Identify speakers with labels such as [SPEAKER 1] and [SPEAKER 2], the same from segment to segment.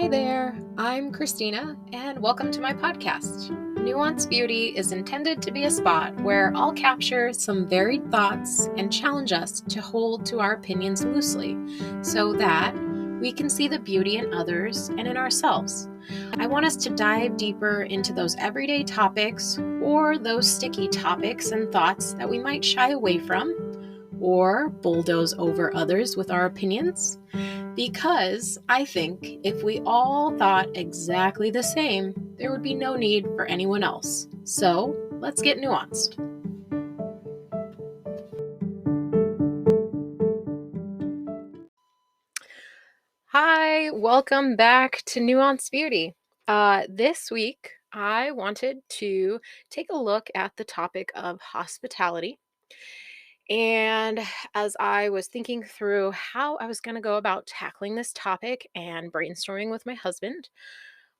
[SPEAKER 1] Hi there, I'm Christina, and welcome to my podcast. Nuanced Beauty is intended to be a spot where I'll capture some varied thoughts and challenge us to hold to our opinions loosely so that we can see the beauty in others and in ourselves. I want us to dive deeper into those everyday topics or those sticky topics and thoughts that we might shy away from or bulldoze over others with our opinions. Because I think if we all thought exactly the same, there would be no need for anyone else. So let's get nuanced. Hi, welcome back to Nuanced Beauty. This week, I wanted to take a look at the topic of hospitality. And as I was thinking through how I was going to go about tackling this topic and brainstorming with my husband,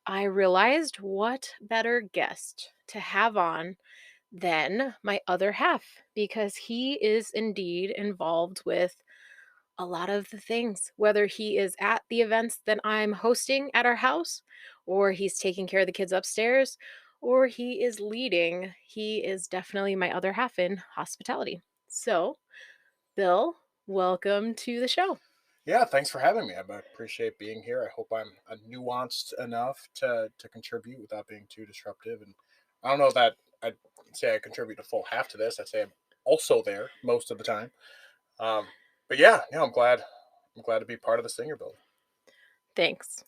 [SPEAKER 1] I realized what better guest to have on than my other half because he is indeed involved with a lot of the things, whether he is at the events that I'm hosting at our house, or he's taking care of the kids upstairs, or he is leading. He is definitely my other half in hospitality. So, Bill, welcome to the show.
[SPEAKER 2] Yeah, thanks for having me. I appreciate being here. I hope I'm nuanced enough to contribute without being too disruptive. And I don't know that I'd say I contribute a full half to this. I'd say I'm also there most of the time. But yeah, I'm glad to be part of the Singer Build.
[SPEAKER 1] Thanks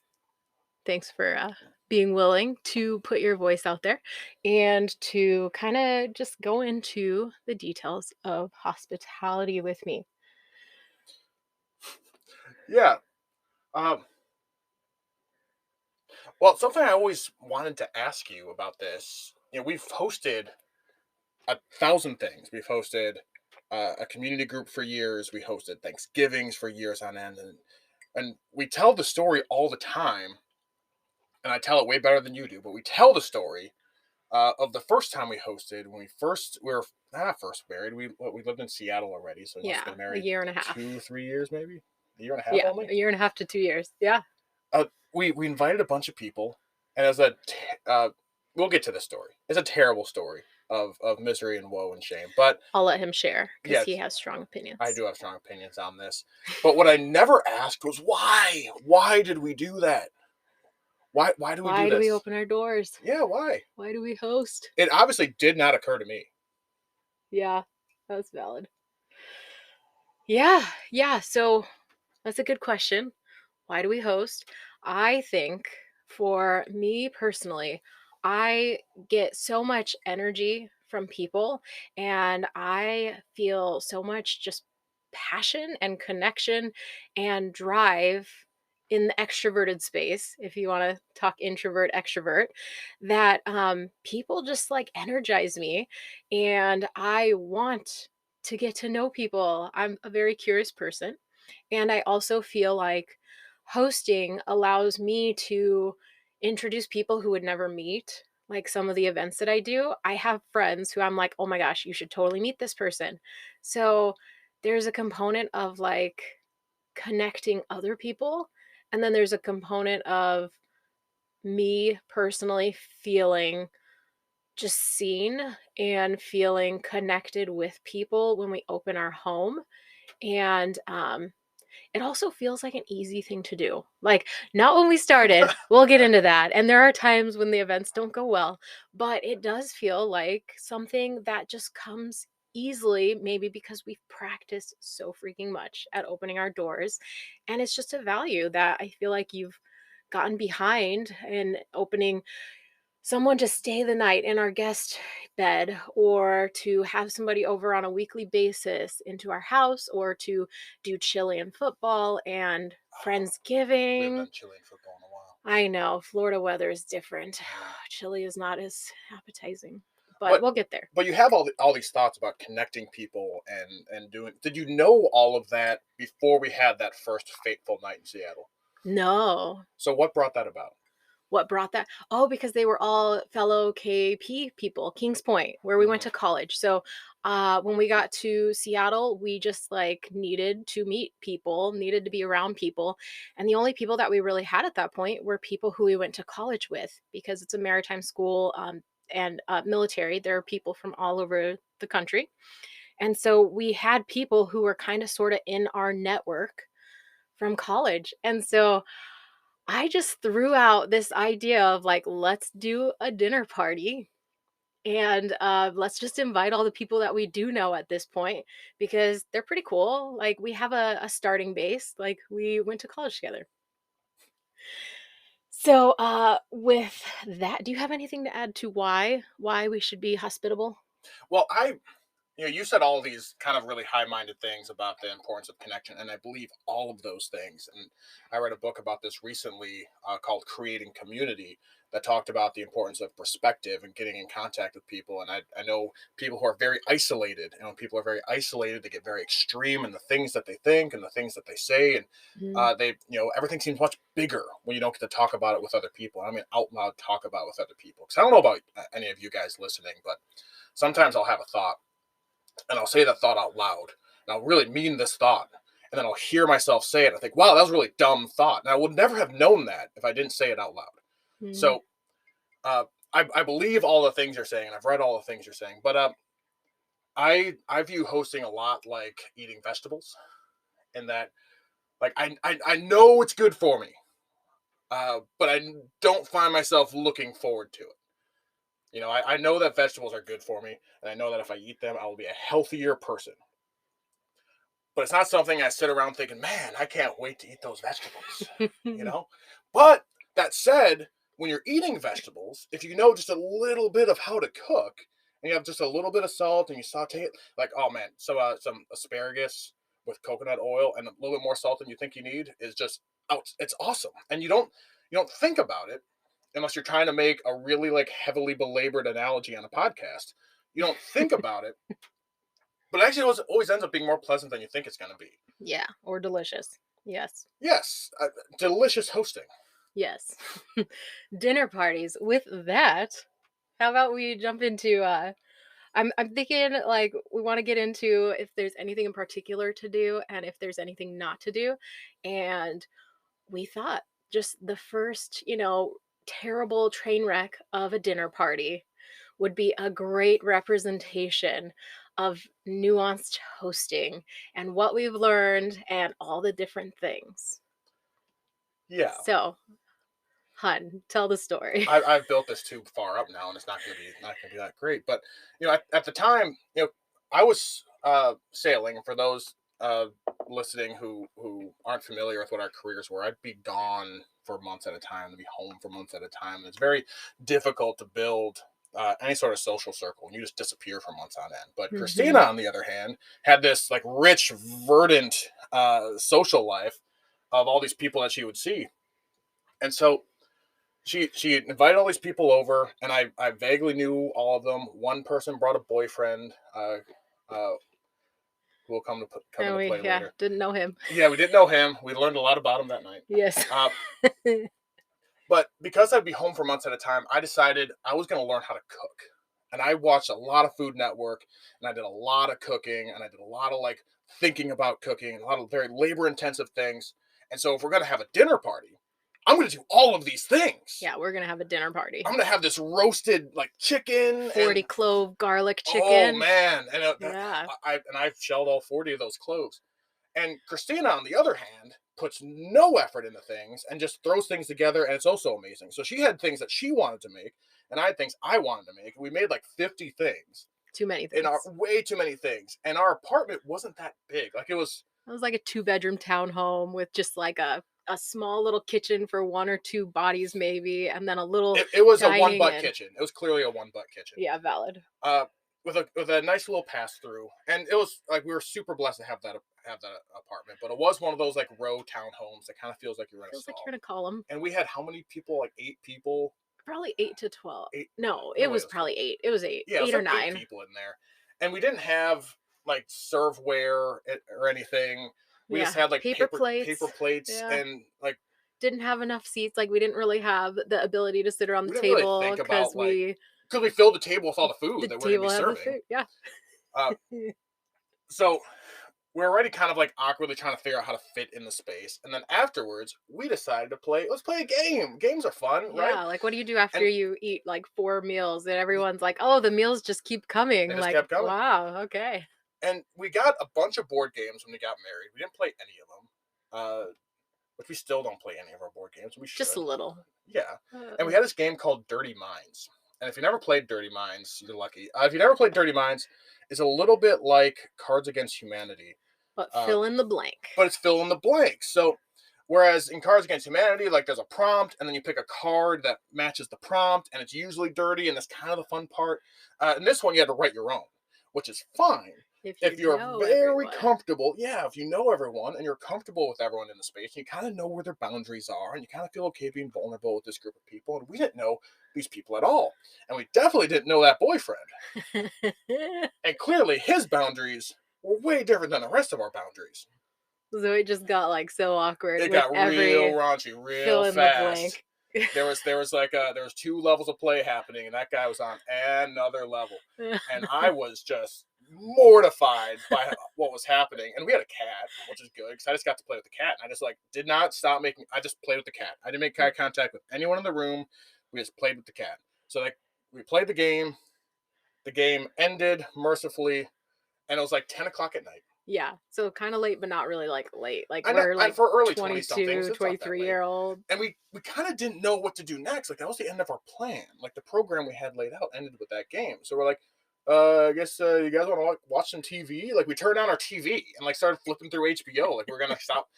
[SPEAKER 1] for being willing to put your voice out there and to kind of just go into the details of hospitality with me.
[SPEAKER 2] Yeah. Um, well, something I always wanted to ask you about this. We've hosted 1,000 things. We've hosted a community group for years. We hosted Thanksgivings for years on end, and we tell the story all the time. And I tell it way better than you do. But we tell the story of the first time we hosted when we were not first married. We lived in Seattle already, so we must have been
[SPEAKER 1] A
[SPEAKER 2] married
[SPEAKER 1] year and a half.
[SPEAKER 2] 2-3 years, maybe a year and a half
[SPEAKER 1] Yeah,
[SPEAKER 2] only.
[SPEAKER 1] a year and a half to 2 years. Yeah.
[SPEAKER 2] We invited a bunch of people, and we'll get to this story. It's a terrible story of misery and woe and shame. But
[SPEAKER 1] I'll let him share because
[SPEAKER 2] yes,
[SPEAKER 1] he has strong opinions.
[SPEAKER 2] I do have strong opinions on this. But what I never asked was why. Why did we do that? Why do we do this?
[SPEAKER 1] Why do we open our doors?
[SPEAKER 2] Yeah, why?
[SPEAKER 1] Why do we host?
[SPEAKER 2] It obviously did not occur to me.
[SPEAKER 1] Yeah, that's valid. Yeah. So that's a good question. Why do we host? I think for me personally, I get so much energy from people and I feel so much just passion and connection and drive in the extroverted space, if you want to talk introvert extrovert, that people just like energize me and I want to get to know people. I'm a very curious person, and I also feel like hosting allows me to introduce people who would never meet. Like some of the events that I do, I have friends who I'm like, oh my gosh, you should totally meet this person. So there's a component of like connecting other people. And then there's a component of me personally feeling just seen and feeling connected with people when we open our home. And it also feels like an easy thing to do. Like, not when we started, we'll get into that. And there are times when the events don't go well, but it does feel like something that just comes easily, maybe because we've practiced so freaking much at opening our doors. And it's just a value that I feel like you've gotten behind in opening someone to stay the night in our guest bed or to have somebody over on a weekly basis into our house or to do chili and football and
[SPEAKER 2] We haven't
[SPEAKER 1] Friendsgiving.
[SPEAKER 2] done chili and football in a while.
[SPEAKER 1] I know Florida weather is different. Chili is not as appetizing, but we'll get there.
[SPEAKER 2] But you have all these thoughts about connecting people and doing. Did you know all of that before we had that first fateful night in Seattle?
[SPEAKER 1] No.
[SPEAKER 2] So what brought that about?
[SPEAKER 1] What brought that? Oh, because they were all fellow KP people, Kings Point, where we went
[SPEAKER 2] Mhm.
[SPEAKER 1] to college. So, when we got to Seattle, we just like needed to meet people, needed to be around people. And the only people that we really had at that point were people who we went to college with because it's a maritime school, and military. There are people from all over the country. And so we had people who were kind of sort of in our network from college. And so I just threw out this idea of like, let's do a dinner party and let's just invite all the people that we do know at this point because they're pretty cool. Like, we have a starting base, like, we went to college together. So, with that, do you have anything to add to why we should be hospitable?
[SPEAKER 2] Well, you said all these kind of really high-minded things about the importance of connection, and I believe all of those things. And I read a book about this recently called "Creating Community" that talked about the importance of perspective and getting in contact with people. And I know people who are very isolated, and when people are very isolated, they get very extreme in the things that they think and the things that they say, and
[SPEAKER 1] Mhm.
[SPEAKER 2] everything seems much bigger when you don't get to talk about it with other people. I mean, out loud talk about it with other people. Because I don't know about any of you guys listening, but sometimes I'll have a thought and I'll say that thought out loud, and I'll really mean this thought, and then I'll hear myself say it. I think, wow, that was a really dumb thought, and I would never have known that if I didn't say it out loud.
[SPEAKER 1] Mhm.
[SPEAKER 2] So uh, I believe all the things you're saying, and I've read all the things you're saying, but I view hosting a lot like eating vegetables, in that like I know it's good for me, but I don't find myself looking forward to it. I know that vegetables are good for me, and I know that if I eat them, I will be a healthier person. But it's not something I sit around thinking, man, I can't wait to eat those vegetables, you know? But that said, when you're eating vegetables, if you know just a little bit of how to cook, and you have just a little bit of salt and you saute it, like, oh man, so some asparagus with coconut oil and a little bit more salt than you think you need is just out. It's awesome. And you don't think about it unless you're trying to make a really like heavily belabored analogy on a podcast. You don't think about it, but actually always ends up being more pleasant than you think it's going to be.
[SPEAKER 1] Yeah, or delicious. Yes.
[SPEAKER 2] Yes, delicious hosting.
[SPEAKER 1] Yes. Dinner parties. With that, how about we jump into I'm thinking like we want to get into if there's anything in particular to do and if there's anything not to do. And we thought just the first, terrible train wreck of a dinner party would be a great representation of nuanced hosting and what we've learned and all the different things.
[SPEAKER 2] Yeah,
[SPEAKER 1] So, hun, tell the story.
[SPEAKER 2] I've built this too far up now, and it's not going to be that great. But at the time, I was sailing. And for those listening who aren't familiar with what our careers were, I'd be gone for months at a time, to be home for months at a time, and it's very difficult to build. Any sort of social circle, and you just disappear for months on end. But Christina,
[SPEAKER 1] Mhm.
[SPEAKER 2] on the other hand, had this like rich, verdant social life of all these people that she would see, and so she invited all these people over, and I vaguely knew all of them. One person brought a boyfriend, uh, who will come
[SPEAKER 1] Oh,
[SPEAKER 2] into
[SPEAKER 1] we
[SPEAKER 2] play
[SPEAKER 1] yeah,
[SPEAKER 2] later.
[SPEAKER 1] didn't know him.
[SPEAKER 2] Yeah, we didn't know him. We learned a lot about him that night.
[SPEAKER 1] Yes.
[SPEAKER 2] Uh, but because I'd be home for months at a time, I decided I was going to learn how to cook. And I watched a lot of Food Network, and I did a lot of cooking, and I did a lot of like thinking about cooking, and a lot of very labor intensive things. And so, if we're going to have a dinner party, I'm going to do all of these things.
[SPEAKER 1] Yeah, we're gonna have a dinner party.
[SPEAKER 2] I'm gonna have this roasted like chicken
[SPEAKER 1] 40
[SPEAKER 2] and
[SPEAKER 1] clove garlic
[SPEAKER 2] oh
[SPEAKER 1] chicken.
[SPEAKER 2] man, and
[SPEAKER 1] Yeah.
[SPEAKER 2] I've shelled all 40 of those cloves. And Christina, on the other hand, puts no effort into things and just throws things together, and it's also amazing. So she had things that she wanted to make, and I had things I wanted to make. We made like 50 things
[SPEAKER 1] Too many
[SPEAKER 2] in our
[SPEAKER 1] things.
[SPEAKER 2] way too many things, and our apartment wasn't that big. Like it was,
[SPEAKER 1] It was like a two-bedroom townhome with just like a small little kitchen for one or two bodies maybe, and then a little
[SPEAKER 2] it was a one
[SPEAKER 1] dining
[SPEAKER 2] butt
[SPEAKER 1] and
[SPEAKER 2] kitchen. It was clearly a one butt kitchen.
[SPEAKER 1] yeah, valid.
[SPEAKER 2] uh, with a nice little pass through, and it was like we were super blessed to have that apartment. But it was one of those like row townhomes that kind of feels like you're in a
[SPEAKER 1] Feels like
[SPEAKER 2] stall.
[SPEAKER 1] you're in a column.
[SPEAKER 2] And we had how many people? Like 8 people.
[SPEAKER 1] Probably 8 to 12.
[SPEAKER 2] Eight?
[SPEAKER 1] No, it
[SPEAKER 2] No way, it
[SPEAKER 1] was
[SPEAKER 2] was 12.
[SPEAKER 1] probably 8. It was 8.
[SPEAKER 2] Yeah, it was
[SPEAKER 1] 8 or
[SPEAKER 2] like eight
[SPEAKER 1] 9.
[SPEAKER 2] people in there, and we didn't have like serveware or anything. We just
[SPEAKER 1] Yeah,
[SPEAKER 2] had like
[SPEAKER 1] paper
[SPEAKER 2] paper
[SPEAKER 1] plates.
[SPEAKER 2] plates
[SPEAKER 1] Yeah.
[SPEAKER 2] and like
[SPEAKER 1] didn't have enough seats. Like we didn't really have the ability to sit around the
[SPEAKER 2] We didn't really
[SPEAKER 1] table
[SPEAKER 2] think about
[SPEAKER 1] because
[SPEAKER 2] like, could we fill the table with all the
[SPEAKER 1] the
[SPEAKER 2] food that we're going to be
[SPEAKER 1] table had the
[SPEAKER 2] serving?
[SPEAKER 1] food. Yeah.
[SPEAKER 2] Uh, so we're already kind of like awkwardly trying to figure out how to fit in the space, and then afterwards we decided to play. Let's play a game. Games are fun, right?
[SPEAKER 1] Yeah, like, what do you do after
[SPEAKER 2] And
[SPEAKER 1] you eat, like, 4 meals and everyone's like, "Oh, the meals just keep coming."
[SPEAKER 2] they just
[SPEAKER 1] Like,
[SPEAKER 2] kept coming.
[SPEAKER 1] wow, okay.
[SPEAKER 2] And we got a bunch of board games when we got married. We didn't play any of them, which we still don't play any of our board games. We
[SPEAKER 1] Just a
[SPEAKER 2] should.
[SPEAKER 1] little.
[SPEAKER 2] Yeah. And we
[SPEAKER 1] Uh,
[SPEAKER 2] had this game called Dirty Minds. And if you never played Dirty Minds, you're lucky. If you never played Dirty Minds, it's a little bit like Cards Against Humanity,
[SPEAKER 1] but
[SPEAKER 2] uh,
[SPEAKER 1] fill in the blank.
[SPEAKER 2] but it's fill in the blanks. So, whereas in Cards Against Humanity, like there's a prompt, and then you pick a card that matches the prompt, and it's usually dirty, and that's kind of the fun part. In this one, you had to write your own, which is fine
[SPEAKER 1] If
[SPEAKER 2] if
[SPEAKER 1] you
[SPEAKER 2] you're
[SPEAKER 1] know
[SPEAKER 2] very
[SPEAKER 1] everyone.
[SPEAKER 2] comfortable. Yeah, if you know everyone and you're comfortable with everyone in the space, you kind of know where their boundaries are, and you kind of feel okay being vulnerable with this group of people. And we didn't know these people at all, and we definitely didn't know that boyfriend. And clearly, his boundaries were way different than the rest of our boundaries.
[SPEAKER 1] So it just got, like, so awkward
[SPEAKER 2] It
[SPEAKER 1] with
[SPEAKER 2] got real
[SPEAKER 1] every
[SPEAKER 2] raunchy
[SPEAKER 1] fill
[SPEAKER 2] real
[SPEAKER 1] in the
[SPEAKER 2] fast.
[SPEAKER 1] blank.
[SPEAKER 2] There was like there was two levels of play happening, and that guy was on another level, and I was just mortified by what was happening. And we had a cat, which is good because I just got to play with the cat. And I just like did not stop making. I just played with the cat. I didn't make eye contact with anyone in the room. We just played with the cat. So like we played the game. The game ended mercifully, and it was like 10 o'clock at night.
[SPEAKER 1] Yeah, so kinda late, but not really, like, late. Like,
[SPEAKER 2] I know,
[SPEAKER 1] we're,
[SPEAKER 2] and
[SPEAKER 1] like,
[SPEAKER 2] for early 20 somethings,
[SPEAKER 1] 22,
[SPEAKER 2] it's not that late.
[SPEAKER 1] 23-year-old.
[SPEAKER 2] And we kind of didn't know what to do next. Like that was the end of our plan. Like the program we had laid out ended with that game. So we're like, I guess you guys want to like, watch some TV? Like we turned on our TV and like started flipping through HBO. Like we're gonna stop.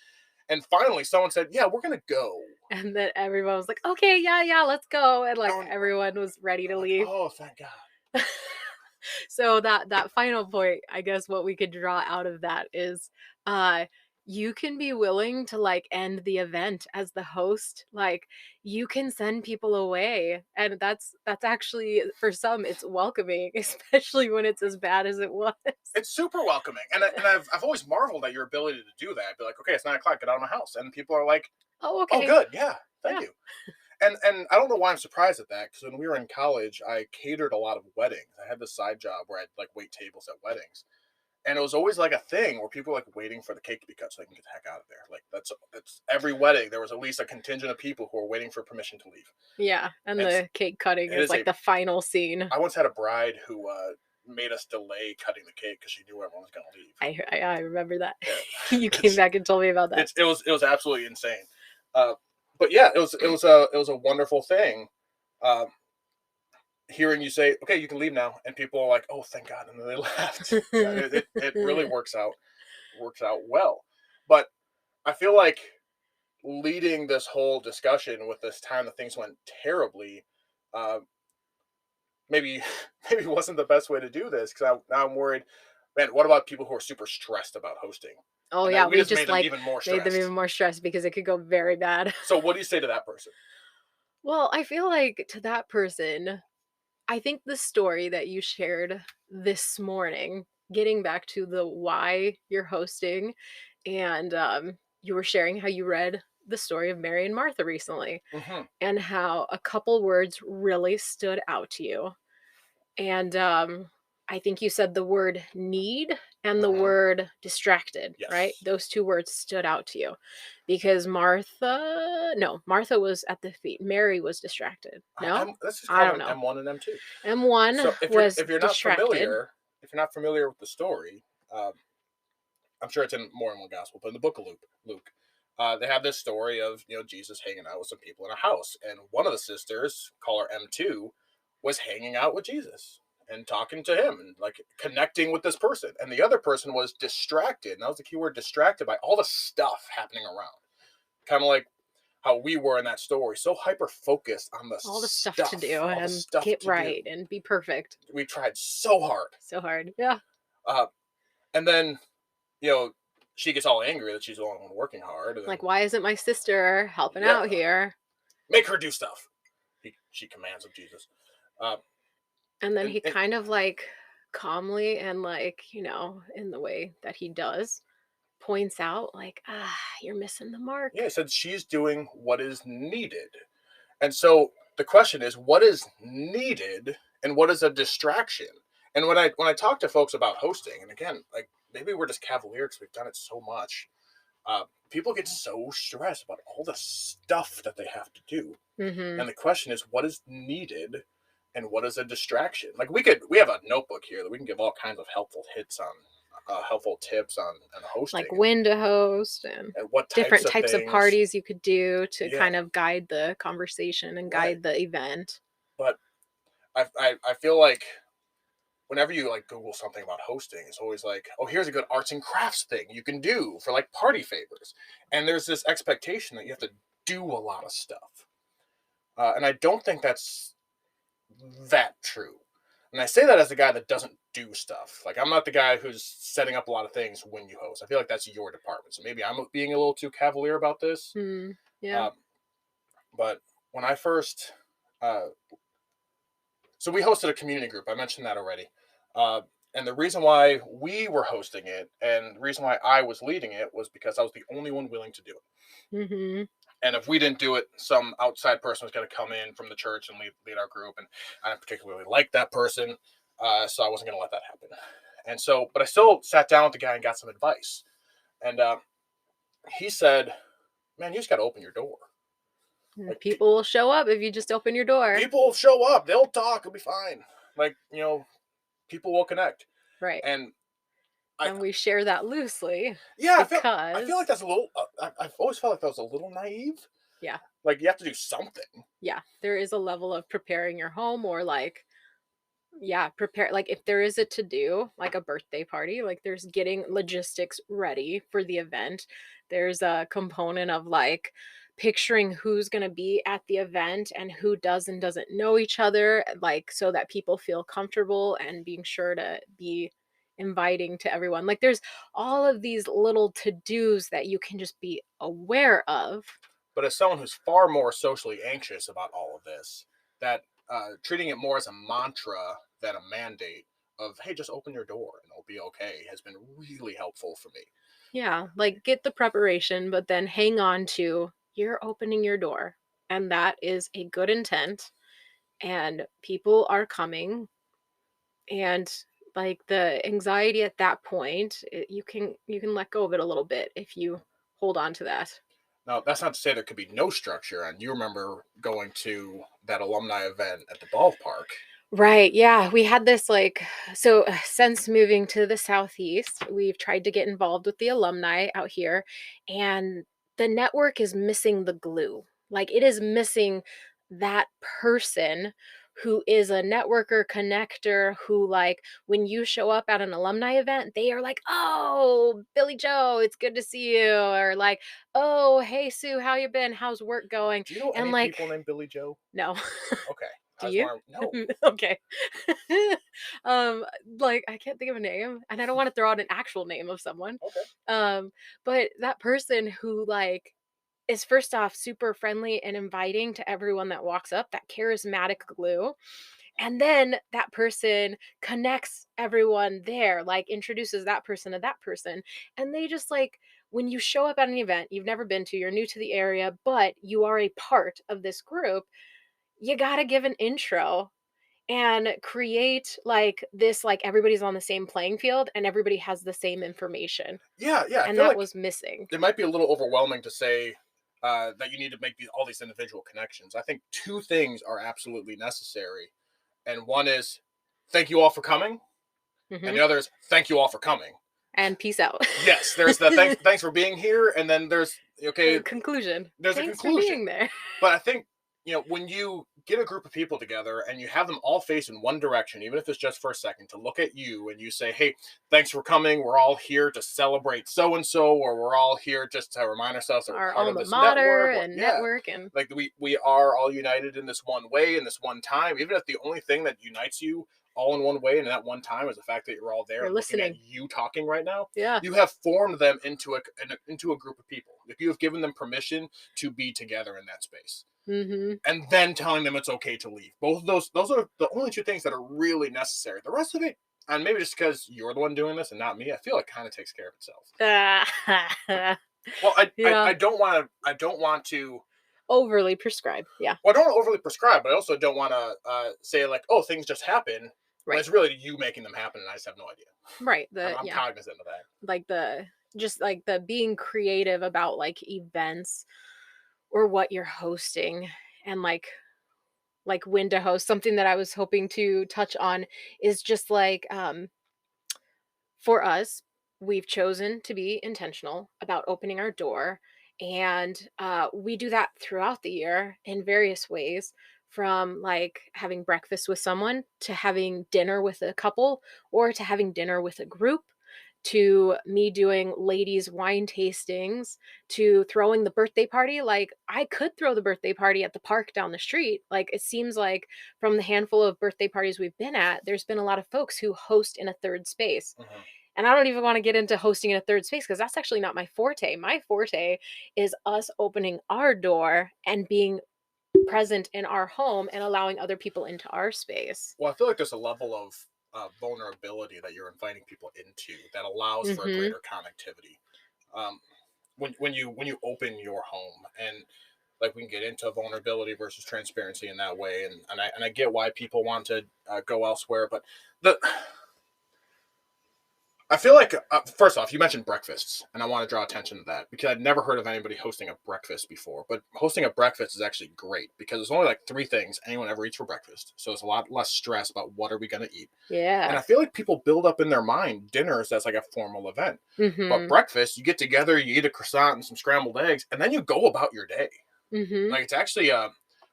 [SPEAKER 2] And finally, someone said, "Yeah, we're gonna go."
[SPEAKER 1] And then everyone was like, "Okay, yeah, yeah, let's go." And, like,
[SPEAKER 2] And
[SPEAKER 1] everyone was ready
[SPEAKER 2] we're
[SPEAKER 1] to
[SPEAKER 2] like,
[SPEAKER 1] leave.
[SPEAKER 2] "Oh, thank God."
[SPEAKER 1] So that final point, I guess what we could draw out of that is uh you can be willing to like end the event as the host. Like you can send people away and that's actually for some it's welcoming, especially when it's as bad as it was.
[SPEAKER 2] It's super welcoming, and I've always marveled at your ability to do that. Be like, "Okay, it's 9 o'clock. Get out of my house," and people are like,
[SPEAKER 1] Oh,
[SPEAKER 2] "Oh,
[SPEAKER 1] okay.
[SPEAKER 2] good, yeah, thank
[SPEAKER 1] Yeah.
[SPEAKER 2] you." And I don't know why I'm surprised at that because when we were in college, I catered a lot of weddings. I had this side job where I'd like wait tables at weddings, and it was always like a thing where people were like waiting for the cake to be cut so they can get the heck out of there. Like that's every wedding. There was at least a contingent of people who were waiting for permission to leave.
[SPEAKER 1] Yeah, and
[SPEAKER 2] It's
[SPEAKER 1] the cake cutting
[SPEAKER 2] it
[SPEAKER 1] is
[SPEAKER 2] is
[SPEAKER 1] like
[SPEAKER 2] a.
[SPEAKER 1] the final scene.
[SPEAKER 2] I once had a bride who made us delay cutting the cake because she knew everyone was going to leave.
[SPEAKER 1] I remember that.
[SPEAKER 2] Yeah,
[SPEAKER 1] You came
[SPEAKER 2] it's
[SPEAKER 1] back and told me about that.
[SPEAKER 2] it was absolutely insane. Uh, but yeah, it was a wonderful thing. Um, Hearing you say, "Okay, you can leave now," and people are like, "Oh, thank God," and then they left. Yeah, it really works out well. But I feel like leading this whole discussion with this time that things went terribly, uh, maybe maybe wasn't the best way to do this because now I'm worried. Man, what about people who are super stressed about hosting?
[SPEAKER 1] Oh
[SPEAKER 2] And
[SPEAKER 1] yeah,
[SPEAKER 2] then we
[SPEAKER 1] we
[SPEAKER 2] just
[SPEAKER 1] just
[SPEAKER 2] made them
[SPEAKER 1] like
[SPEAKER 2] even more
[SPEAKER 1] made them even
[SPEAKER 2] stressed.
[SPEAKER 1] more stressed because it could go very bad.
[SPEAKER 2] So what do you say to that person?
[SPEAKER 1] Well, I feel like to that person, I think the story that you shared this morning, getting back to the why you're hosting, and you were sharing how you read the story of Mary and Martha recently,
[SPEAKER 2] Hmm.
[SPEAKER 1] and how a couple words really stood out to you. And I think you said the word need and the
[SPEAKER 2] Hmm.
[SPEAKER 1] word distracted, right?
[SPEAKER 2] Yes.
[SPEAKER 1] Those two words stood out to you because Martha, no, Martha was at the feet. Mary was distracted. No,
[SPEAKER 2] Let's just
[SPEAKER 1] I
[SPEAKER 2] call
[SPEAKER 1] don't
[SPEAKER 2] them
[SPEAKER 1] know.
[SPEAKER 2] M1 and M2.
[SPEAKER 1] M1
[SPEAKER 2] So if you're
[SPEAKER 1] was
[SPEAKER 2] if you're not
[SPEAKER 1] distracted.
[SPEAKER 2] familiar, if you're not familiar with the story, um, I'm sure it's in more than one gospel, but in the book of Luke, they have this story of Jesus hanging out with some people in a house, and one of the sisters, call her M2, was hanging out with Jesus and talking to him and like connecting with this person, and the other person was distracted, and that was the key word, distracted by all the stuff happening around, kind of like how we were in that story, so hyper focused on the
[SPEAKER 1] All the stuff to do
[SPEAKER 2] all the
[SPEAKER 1] and
[SPEAKER 2] stuff
[SPEAKER 1] get
[SPEAKER 2] to do.
[SPEAKER 1] right and be perfect.
[SPEAKER 2] We tried so hard,
[SPEAKER 1] So hard. Yeah.
[SPEAKER 2] uh, and then you know, she gets all angry that she's the only one working hard, and then
[SPEAKER 1] Like, why isn't my sister helping
[SPEAKER 2] yeah,
[SPEAKER 1] out here?
[SPEAKER 2] make her do stuff. She commands of Jesus, uh,
[SPEAKER 1] And then he
[SPEAKER 2] and
[SPEAKER 1] kind of like calmly and like, in the way that he does, points out like, you're missing the mark.
[SPEAKER 2] Yeah, it said she's doing what is needed. And so the question is, what is needed and what is a distraction? And when I talk to folks about hosting, and again, like maybe we're just cavalier because we've done it so much. People get so stressed about all the stuff that they have to do.
[SPEAKER 1] Mhm.
[SPEAKER 2] And the question is, what is needed and what is a distraction? Like we have a notebook here that we can give all kinds of helpful hits on, helpful tips on
[SPEAKER 1] Like
[SPEAKER 2] hosting
[SPEAKER 1] when to host and
[SPEAKER 2] and what types
[SPEAKER 1] different
[SPEAKER 2] of
[SPEAKER 1] types of
[SPEAKER 2] things.
[SPEAKER 1] parties you could do to
[SPEAKER 2] Yeah,
[SPEAKER 1] kind of guide the conversation and
[SPEAKER 2] right.
[SPEAKER 1] guide the event.
[SPEAKER 2] But I feel like whenever you like Google something about hosting, it's always like, oh, here's a good arts and crafts thing you can do for like party favors. And there's this expectation that you have to do a lot of stuff. And I don't think that's that true. And I say that as a guy that doesn't do stuff. Like I'm not the guy who's setting up a lot of things when you host. I feel like that's your department. So maybe I'm being a little too cavalier about this.
[SPEAKER 1] Mm, yeah.
[SPEAKER 2] Um, but when I first, uh, so we hosted a community group. I mentioned that already. And the reason why we were hosting it and the reason why I was leading it was because I was the only one willing to do it.
[SPEAKER 1] Mhm.
[SPEAKER 2] And if we didn't do it, some outside person was going to come in from the church and lead our group. And I didn't particularly like that person. So I wasn't going to let that happen. And so, but I still sat down with the guy and got some advice. And he said, man, you just got to open your door.
[SPEAKER 1] And
[SPEAKER 2] Like
[SPEAKER 1] people will show up if you just open your door.
[SPEAKER 2] people will show up. They'll talk. It'll be fine. Like, people will connect.
[SPEAKER 1] Right.
[SPEAKER 2] And I,
[SPEAKER 1] And we share that loosely
[SPEAKER 2] yeah, I feel like
[SPEAKER 1] because
[SPEAKER 2] that's a little, I've always felt like that was a little naive.
[SPEAKER 1] yeah.
[SPEAKER 2] Like you have to do something.
[SPEAKER 1] Yeah, there is a level of preparing your home or like yeah, prepare like if there is a to do, like a birthday party, like there's getting logistics ready for the event. There's a component of like picturing who's going to be at the event and who does and doesn't know each other, like so that people feel comfortable and being sure to be inviting to everyone. Like there's all of these little to-dos that you can just be aware of.
[SPEAKER 2] But as someone who's far more socially anxious about all of this, that treating it more as a mantra than a mandate of hey, just open your door and it'll be okay has been really helpful for me.
[SPEAKER 1] Yeah, like get the preparation, but then hang on to you're opening your door. And that is a good intent. And people are coming. And like the anxiety at that point, you can let go of it a little bit if you hold on to that.
[SPEAKER 2] Now, that's not to say there could be no structure. And you remember going to that alumni event at the ballpark.
[SPEAKER 1] Right. Yeah. We had this like, so since moving to the Southeast, we've tried to get involved with the alumni out here, and the network is missing the glue. Like, it is missing that person who is a networker, connector, who, like, when you show up at an alumni event, they are like, oh, Billy Joe, it's good to see you. Or like, oh, hey, Sue, how you been? How's work going?
[SPEAKER 2] Do you know
[SPEAKER 1] And
[SPEAKER 2] any
[SPEAKER 1] like,
[SPEAKER 2] people named Billy Joe?
[SPEAKER 1] no.
[SPEAKER 2] Okay.
[SPEAKER 1] Do
[SPEAKER 2] I was
[SPEAKER 1] you?
[SPEAKER 2] wondering, no.
[SPEAKER 1] Okay. Um, like, I can't think of a name, and I don't wanna throw out an actual name of someone.
[SPEAKER 2] Okay.
[SPEAKER 1] Um, but that person who, like, is first off super friendly and inviting to everyone that walks up, that charismatic glue, and then that person connects everyone there, like, introduces that person to that person, and they just, like when you show up at an event you've never been to, you're new to the area, but you are a part of this group, you gotta give an intro and create like this like everybody's on the same playing field and everybody has the same information,
[SPEAKER 2] Yeah, yeah. I
[SPEAKER 1] and
[SPEAKER 2] feel
[SPEAKER 1] that
[SPEAKER 2] like
[SPEAKER 1] was missing.
[SPEAKER 2] it might be a little overwhelming to say that you need to make all these individual connections. I think two things are absolutely necessary. And one is thank you all for coming. And
[SPEAKER 1] Hmm.
[SPEAKER 2] the other is thank you all for coming.
[SPEAKER 1] And peace out.
[SPEAKER 2] Yes, there's the thanks for being here, and then there's okay,
[SPEAKER 1] Conclusion,
[SPEAKER 2] there's a
[SPEAKER 1] thanks for
[SPEAKER 2] conclusion.
[SPEAKER 1] being there.
[SPEAKER 2] But I think when you get a group of people together and you have them all face in one direction, even if it's just for a second, to look at you and you say, "Hey, thanks for coming. We're all here to celebrate so and so, or we're all here just to remind ourselves that we're
[SPEAKER 1] Our
[SPEAKER 2] part of
[SPEAKER 1] alma
[SPEAKER 2] this
[SPEAKER 1] mater
[SPEAKER 2] network." Or
[SPEAKER 1] and
[SPEAKER 2] yeah,
[SPEAKER 1] network and
[SPEAKER 2] like we are all united in this one way, in this one time. Even if the only thing that unites you all in one way and at one time is the fact that you're all there
[SPEAKER 1] you're
[SPEAKER 2] and looking at
[SPEAKER 1] listening.
[SPEAKER 2] you talking right now,
[SPEAKER 1] Yeah.
[SPEAKER 2] you have formed them into a group of people. If you have given them permission to be together in that space,
[SPEAKER 1] Hmm.
[SPEAKER 2] and then telling them it's okay to leave. Both of those are the only two things that are really necessary. The rest of it, And maybe just because you're the one doing this and not me, I feel it kind of takes care of itself. Well,
[SPEAKER 1] Yeah.
[SPEAKER 2] I don't want to. I don't want to.
[SPEAKER 1] Overly prescribe. Yeah.
[SPEAKER 2] Well, I don't want to overly prescribe, but I also don't want to say like, oh, things just happen when
[SPEAKER 1] Right.
[SPEAKER 2] it's really you making them happen, and I just have no idea.
[SPEAKER 1] Right.
[SPEAKER 2] I'm
[SPEAKER 1] Yeah.
[SPEAKER 2] cognizant of that.
[SPEAKER 1] Like just like the being creative about like events or what you're hosting, and like when to host. Something that I was hoping to touch on is just like for us, we've chosen to be intentional about opening our door. And we do that throughout the year in various ways, from like having breakfast with someone to having dinner with a couple or to having dinner with a group, to me doing ladies wine tastings, to throwing the birthday party. Like I could throw the birthday party at the park down the street. Like it seems like from the handful of birthday parties we've been at, there's been a lot of folks who host in a third space.
[SPEAKER 2] Hmm.
[SPEAKER 1] And I don't even want to get into hosting in a third space because that's actually not my forte. My forte is us opening our door and being present in our home and allowing other people into our space.
[SPEAKER 2] Well, I feel like there's a level of vulnerability that you're inviting people into that allows for a
[SPEAKER 1] Mhm.
[SPEAKER 2] greater connectivity. Um, when you open your home, and like we can get into vulnerability versus transparency in that way, and I get why people want to go elsewhere, but the I feel like first off, you mentioned breakfasts, and I want to draw attention to that because I'd never heard of anybody hosting a breakfast before. But hosting a breakfast is actually great because there's only like three things anyone ever eats for breakfast, so it's a lot less stress about what are we going to eat. And
[SPEAKER 1] Yeah.
[SPEAKER 2] I feel like people build up in their mind dinners as like a formal event, but
[SPEAKER 1] Mhm.
[SPEAKER 2] breakfast, you get together, you eat a croissant and some scrambled eggs, and then you go about your day.
[SPEAKER 1] Mhm.
[SPEAKER 2] Like it's actually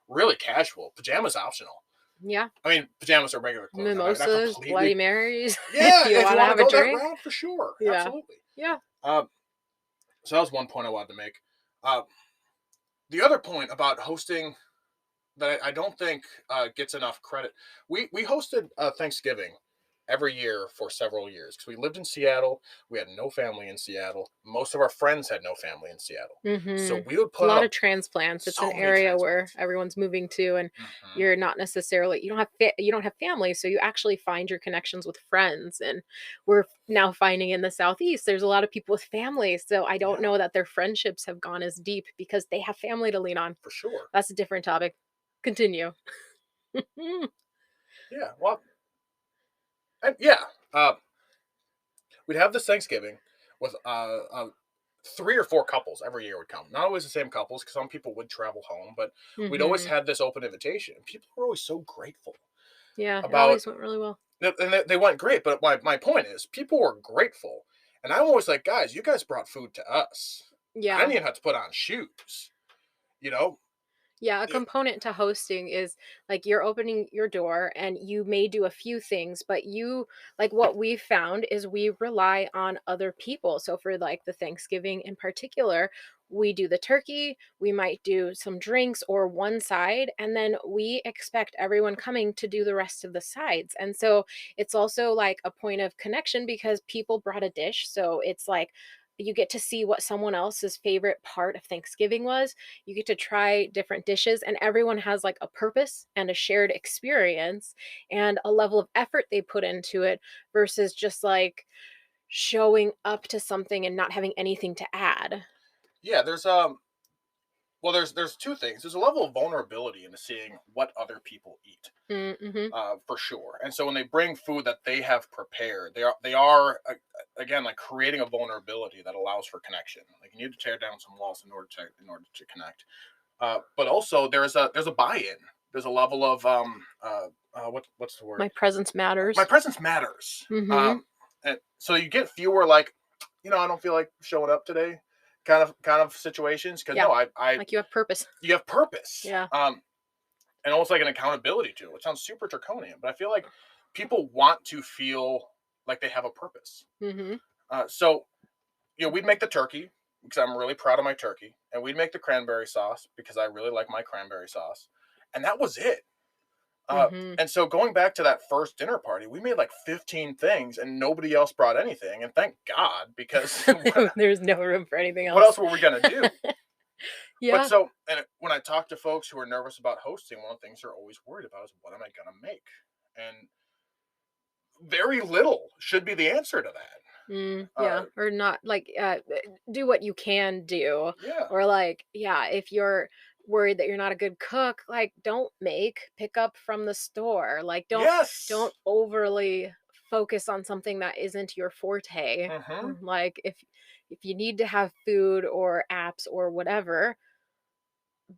[SPEAKER 2] really casual. Pajamas optional.
[SPEAKER 1] Yeah.
[SPEAKER 2] I mean, pajamas are regular clothes. Not
[SPEAKER 1] Mimosas, Bloody
[SPEAKER 2] completely.
[SPEAKER 1] Marys, if
[SPEAKER 2] Yeah,
[SPEAKER 1] you
[SPEAKER 2] if you
[SPEAKER 1] want to
[SPEAKER 2] want to
[SPEAKER 1] have a
[SPEAKER 2] go that
[SPEAKER 1] drink.
[SPEAKER 2] route, for sure,
[SPEAKER 1] Yeah.
[SPEAKER 2] absolutely.
[SPEAKER 1] Yeah.
[SPEAKER 2] Um, so that was one point I wanted to make. Uh, the other point about hosting that I don't think gets enough credit. We hosted Thanksgiving every year for several years because we lived in Seattle. We had no family in Seattle. Most of our friends had no family in Seattle, so
[SPEAKER 1] Mhm.
[SPEAKER 2] we would
[SPEAKER 1] A
[SPEAKER 2] put
[SPEAKER 1] lot
[SPEAKER 2] out
[SPEAKER 1] of transplants. It's an
[SPEAKER 2] so many
[SPEAKER 1] area where
[SPEAKER 2] transplants.
[SPEAKER 1] everyone's moving to, and
[SPEAKER 2] Hmm.
[SPEAKER 1] you're not necessarily you don't have family, so you actually find your connections with friends. And we're now finding in the southeast there's a lot of people with families, so I don't
[SPEAKER 2] Yeah,
[SPEAKER 1] know that their friendships have gone as deep because they have family to lean on.
[SPEAKER 2] for sure.
[SPEAKER 1] That's a different topic. Continue.
[SPEAKER 2] Yeah, well, and yeah, uh, we'd have this Thanksgiving with three or four couples every year would come. Not always the same couples because some people would travel home, but we'd always
[SPEAKER 1] Mhm.
[SPEAKER 2] had this open invitation. People were always so grateful
[SPEAKER 1] Yeah, it
[SPEAKER 2] about,
[SPEAKER 1] always went really well.
[SPEAKER 2] and they went great. But my point is, people were grateful, and I'm always like, guys, you guys brought food to us. I
[SPEAKER 1] Yeah.
[SPEAKER 2] didn't even have to put on shoes. You know,
[SPEAKER 1] Yeah, a
[SPEAKER 2] yeah,
[SPEAKER 1] component to hosting is like you're opening your door and you may do a few things, but you like what we've found is we rely on other people. So for like the Thanksgiving in particular, we do the turkey, we might do some drinks or one side, and then we expect everyone coming to do the rest of the sides. And so it's also like a point of connection because people brought a dish. So it's like you get to see what someone else's favorite part of Thanksgiving was. You get to try different dishes, and everyone has like a purpose and a shared experience and a level of effort they put into it versus just like showing up to something and not having anything to add.
[SPEAKER 2] yeah. There's two things. There's a level of vulnerability into seeing what other people eat.
[SPEAKER 1] Mm-hmm.
[SPEAKER 2] For sure. And so when they bring food that they have prepared, they are again like creating a vulnerability that allows for connection. Like you need to tear down some walls in order to connect. But also there's a buy-in. There's a level of what's the word?
[SPEAKER 1] My presence
[SPEAKER 2] My
[SPEAKER 1] matters.
[SPEAKER 2] presence matters.
[SPEAKER 1] Mm-hmm.
[SPEAKER 2] And so you get fewer like, I don't feel like showing up today, kind of situations because
[SPEAKER 1] Yeah,
[SPEAKER 2] no, I
[SPEAKER 1] like you have purpose.
[SPEAKER 2] you have purpose.
[SPEAKER 1] Yeah.
[SPEAKER 2] And almost like an accountability to it, which sounds super draconian, but I feel like people want to feel like they have a purpose.
[SPEAKER 1] Mm-hmm.
[SPEAKER 2] So, we'd make the turkey because I'm really proud of my turkey, and we'd make the cranberry sauce because I really like my cranberry sauce, and that was it. Uh,
[SPEAKER 1] Mm-hmm.
[SPEAKER 2] and so going back to that first dinner party, we made like 15 things, and nobody else brought anything, and thank God because
[SPEAKER 1] There's no room for anything
[SPEAKER 2] what
[SPEAKER 1] else.
[SPEAKER 2] else were we gonna do? But
[SPEAKER 1] Yeah.
[SPEAKER 2] so, and when I talk to folks who are nervous about hosting, one of the things they're always worried about is what am I gonna make? And very little should be the answer to that.
[SPEAKER 1] Yeah, or not like do what you can do,
[SPEAKER 2] Yeah.
[SPEAKER 1] or like, yeah, if you're worried that you're not a good cook, like don't make, pick up from the store. Like don't
[SPEAKER 2] Yes.
[SPEAKER 1] overly focus on something that isn't your forte.
[SPEAKER 2] Hmm.
[SPEAKER 1] Like if you need to have food or apps or whatever,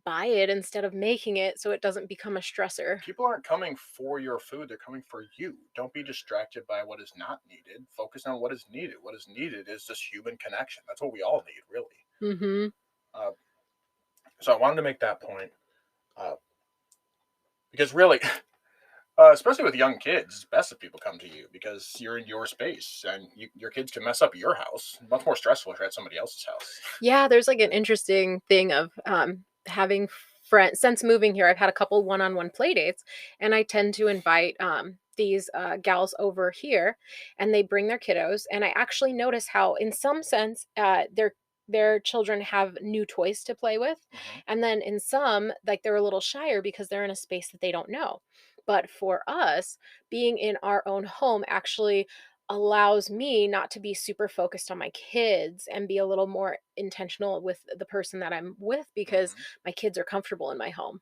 [SPEAKER 1] buy it instead of making it so it doesn't become a stressor.
[SPEAKER 2] People aren't coming for your food, they're coming for you. Don't be distracted by what is not needed. Focus on what is needed. What is needed is just human connection. That's what we all need, really.
[SPEAKER 1] Mhm.
[SPEAKER 2] Uh, so I wanted to make that point, uh, because really, especially with young kids, it's best if people come to you because you're in your space and your kids can mess up your house. Much more stressful if you're at somebody else's house.
[SPEAKER 1] Yeah, there's like an interesting thing of having friends. Since moving here, I've had a couple one-on-one play dates, and I tend to invite these gals over here, and they bring their kiddos. And I actually notice how, in some sense, their children have new toys to play with,
[SPEAKER 2] Hmm.
[SPEAKER 1] and then in some, like they're a little shyer because they're in a space that they don't know. But for us, being in our own home actually allows me not to be super focused on my kids and be a little more intentional with the person that I'm with because
[SPEAKER 2] Hmm.
[SPEAKER 1] my kids are comfortable in my home.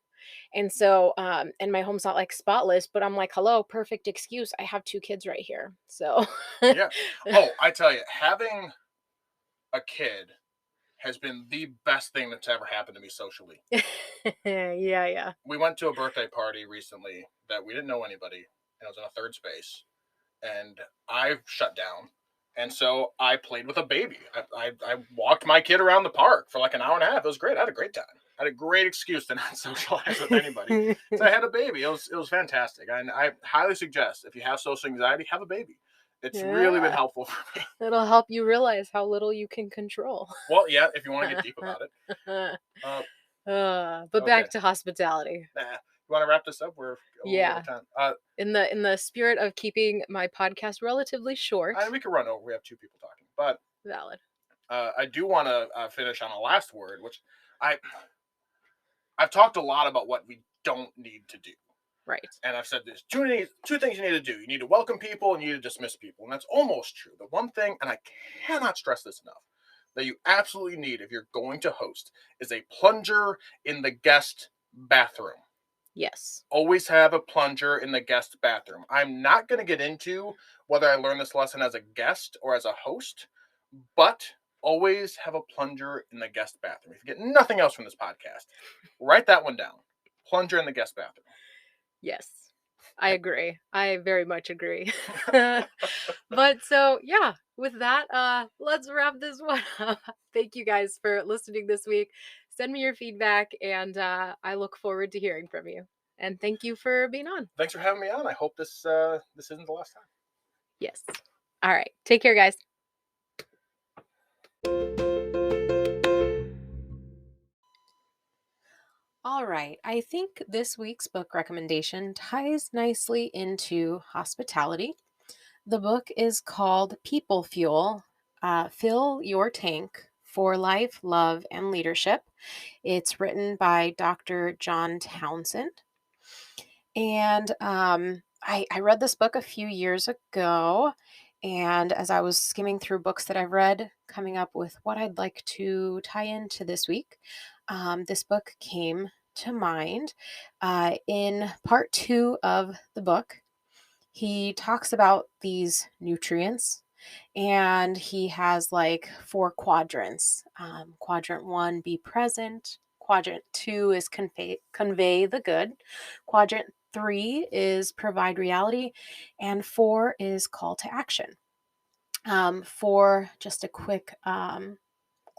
[SPEAKER 1] And so, and my home's not like spotless, but I'm like, hello, perfect excuse. I have two kids right here. So,
[SPEAKER 2] Yeah. Oh, I tell you, having a kid has been the best thing that's ever happened to me socially.
[SPEAKER 1] yeah, yeah.
[SPEAKER 2] We went to a birthday party recently that we didn't know anybody, and it was in a third space, and I shut down. And so I played with a baby. I walked my kid around the park for like an hour and a half. It was great. I had a great time. I had a great excuse to not socialize with anybody. So I had a baby. It was fantastic. And I highly suggest if you have social anxiety, have a baby. It's really been
[SPEAKER 1] Yeah,
[SPEAKER 2] helpful for me.
[SPEAKER 1] it'll help you realize how little you can control.
[SPEAKER 2] Well, yeah, if you want to get deep about it. Uh,
[SPEAKER 1] But
[SPEAKER 2] okay.
[SPEAKER 1] back to hospitality.
[SPEAKER 2] Nah. You want to wrap this up? We're a little over
[SPEAKER 1] Yeah.
[SPEAKER 2] time.
[SPEAKER 1] In the spirit of keeping my podcast relatively short.
[SPEAKER 2] We could run over. We have two people talking, but
[SPEAKER 1] Valid.
[SPEAKER 2] I do want to finish on a last word, which I I've talked a lot about what we don't need to do,
[SPEAKER 1] Right.
[SPEAKER 2] and I've said there's two things you need to do. You need to welcome people, and you need to dismiss people, and that's almost true. The one thing, and I cannot stress this enough, that you absolutely need if you're going to host is a plunger in the guest bathroom.
[SPEAKER 1] Yes.
[SPEAKER 2] Always have a plunger in the guest bathroom. I'm not going to get into whether I learned this lesson as a guest or as a host, but always have a plunger in the guest bathroom. If you get nothing else from this podcast, write that one down. Plunger in the guest bathroom.
[SPEAKER 1] Yes. I agree. I very much agree. But so yeah, with that, let's wrap this one up. Thank you guys for listening this week. Send me your feedback and I look forward to hearing from you. And thank you for being on.
[SPEAKER 2] Thanks for having me on. I hope this isn't the last time.
[SPEAKER 1] Yes. All right. Take care, guys. All right. I think this week's book recommendation ties nicely into hospitality. The book is called People Fuel, Fill Your Tank for Life, Love, and Leadership. It's written by Dr. John Townsend. And I read this book a few years ago. And as I was skimming through books that I've read, coming up with what I'd like to tie into this week, this book came to mind. In part two of the book, he talks about these nutrients and he has like four quadrants. Quadrant one, be present. Quadrant two is convey the good. Quadrant three is provide reality. And four is call to action. For just a quick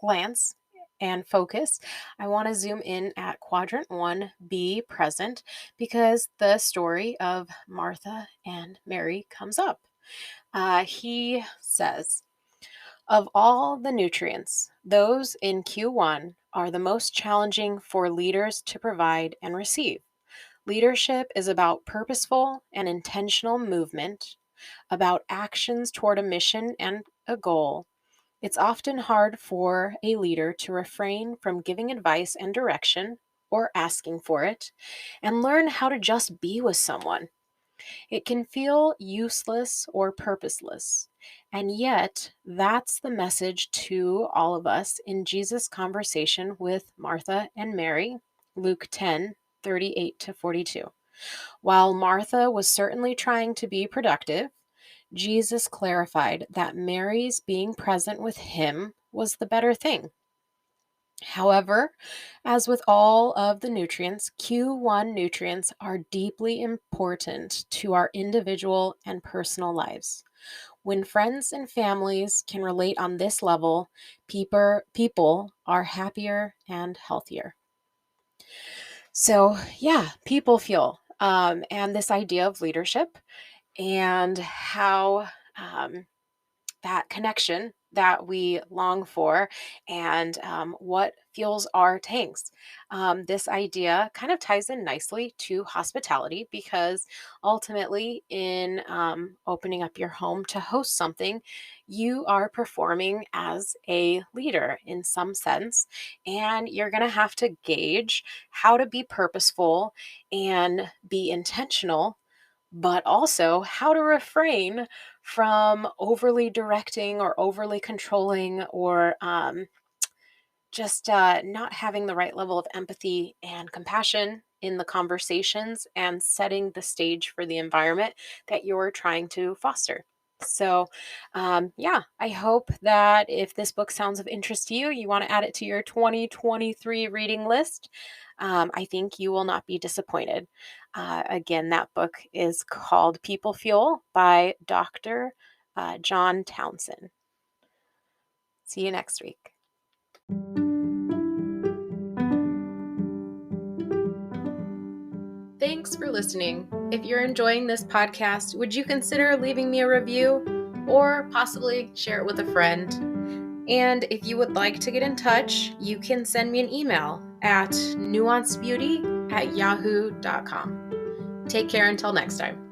[SPEAKER 1] glance and focus, I want to zoom in at quadrant one, be present, because the story of Martha and Mary comes up. He says, of all the nutrients, those in Q1 are the most challenging for leaders to provide and receive. Leadership is about purposeful and intentional movement, about actions toward a mission and a goal. It's often hard for a leader to refrain from giving advice and direction or asking for it and learn how to just be with someone. It can feel useless or purposeless. And yet, that's the message to all of us in Jesus' conversation with Martha and Mary, Luke 10:38 to 42. While Martha was certainly trying to be productive, Jesus clarified that Mary's being present with him was the better thing. However, as with all of the nutrients, Q1 nutrients are deeply important to our individual and personal lives. When friends and families can relate on this level, people are happier and healthier. So, yeah, people fuel. And this idea of leadership and how that connection that we long for and what fuels our tanks. This idea kind of ties in nicely to hospitality because ultimately, in opening up your home to host something, you are performing as a leader in some sense, and you're going to have to gauge how to be purposeful and be intentional, but also how to refrain from overly directing or overly controlling or just not having the right level of empathy and compassion in the conversations and setting the stage for the environment that you're trying to foster. So, yeah, I hope that if this book sounds of interest to you, you want to add it to your 2023 reading list. I think you will not be disappointed. Again, that book is called People Fuel by Dr. John Townsend. See you next week. Thanks for listening. If you're enjoying this podcast, would you consider leaving me a review or possibly share it with a friend? And if you would like to get in touch, you can send me an email at nuancedbeauty@yahoo.com. Take care until next time.